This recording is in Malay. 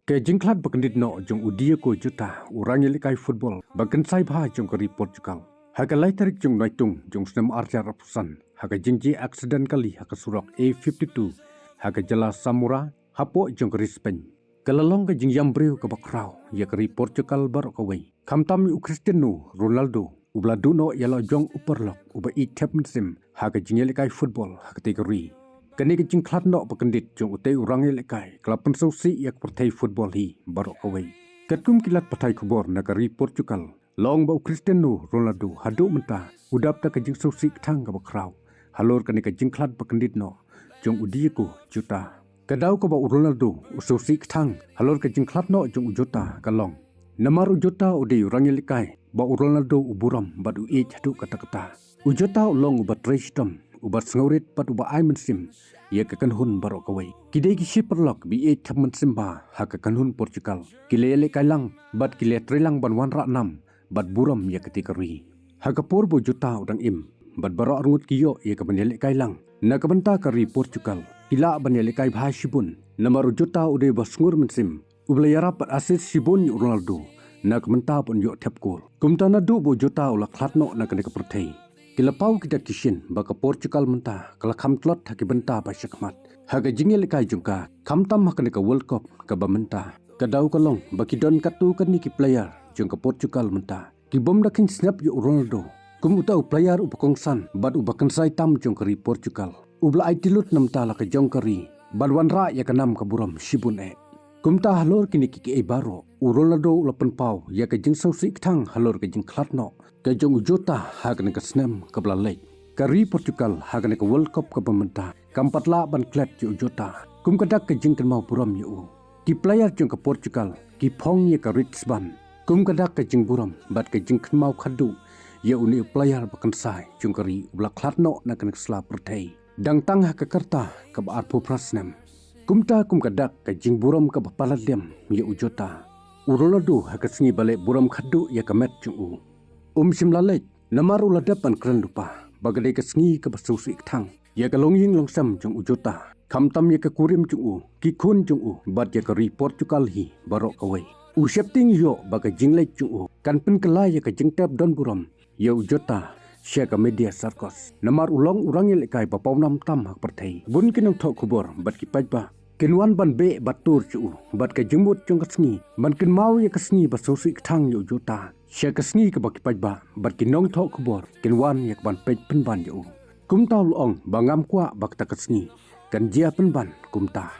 Ke jingklat bakendit no jong udia ko juta orang likai football bagen sai bha jong kari Portugal. Haga lai tarik jong naitung jong senam arja rapusan. Haga jingji accident kali haga surak A52. Haga jala Samura hapo jong kari Spain. Kelalong ke jing yambreu ke bakrau ya kari Portugal barok kawai. Kamtami u Cristiano Ronaldo ubla duno yalo jong uperlok uba i tap mensim haga jing likai football haga tikari. Kani ke jingklat no bakendit jong utei orang lekai kelapan sausi yak partai football hi barok kawai. Katkum kilat patai kubor negari Portugal. Long bau Cristiano Ronaldo hadu mentah udap ta ke jing sausi ketang ke bakrau. Halor kani ke jingklat bakendit no jong udiyaku juta. Kadau ke bau Ronaldo usausi ketang halor ke jingklat no jong ujuta kalong. Namar ujuta udei orang lekai bau Ronaldo uburam badu i hadu kata-kata. Ujuta long ubat reistam ubat sengaurit pat uba ai mensim ia kekan hun barok kawai kidai kisi perlok bi e thap mensim ba ha kekan hun Portugal kilele kailang bat kile trilang ban wan ra nam bat buram ia ketika ri ha kapur bo juta udang im bat barok rungut kiyo ia kebenele kailang na kebenta kari Portugal kila benele kai bha sibun namar juta ude basngur mensim ublayara pat asis sibun Ronaldo na kebenta pun yo thap gol kumtana du bo juta ulak khatno na kene keperthai Kila pau kita kishin baka Portugal mentah kala kamtlot haki benta ba syakmat. Haga jingil kai jungka kamtam hakane ka World Cup ka ba mentah. Kadau kalong baki don katu kan ni ki player jungka Portugal mentah. Ki bom dakin snap yu Ronaldo. Kum utau player upakongsan bad ubakan sai tam jungkari Portugal. Ubla ai tilut namta la ka jongkari. Badwan ra ya kanam ka buram sibun e. Kumta halor kini kiki e baro. Ronaldo lapan pau ya ka jing sausi ktang halor ka jing klatno. Ka jong ujota hagane ka snam ka blalai. Kari Portugal hagane ka World Cup ka pementa. Kampatla ban klat yu ujota. Kum kadak ka jing kan mau buram yu. Ki player jong ka Portugal ki phong ya ka Ritzban. Kum kadak ka jing buram bat ka jing kan mau khadu. Ya uni player bakan sai jong kari ubla klatno na kan sla pertai. Dang tang ha ka karta ka ba arpu prasnam. Kumta kum kadak ka jing buram ka bapalat liam ya ujota. Ronaldo ha ka singi balik buram khadu ya ka met jung simlalek namar uladapan keren lupa bagadai ka singi ka basusi iktang ya ka longying longsam jung ujota kamtam ya ka kurim jung ki kun jung bad ya ka ri Portugal hi barok kawai shepting yo baga jinglek jung kan pen kelai ya ka jingtap don buram ya ujota sya ka media sarkos namar ulong urang lekai bapau nam tam hak perthai bun kinong thok kubor bad ki pajba Kenwan ban be batur cu bat ka jemut jong kasngi ban ken mau ya kasngi ba sosi ktang yu juta sya kasngi ka baki pajba bat kinong thok kubor kenwan ya ban pej pen ban yu kumta luong bangam kwa bakta kasngi kan jia pen ban kumta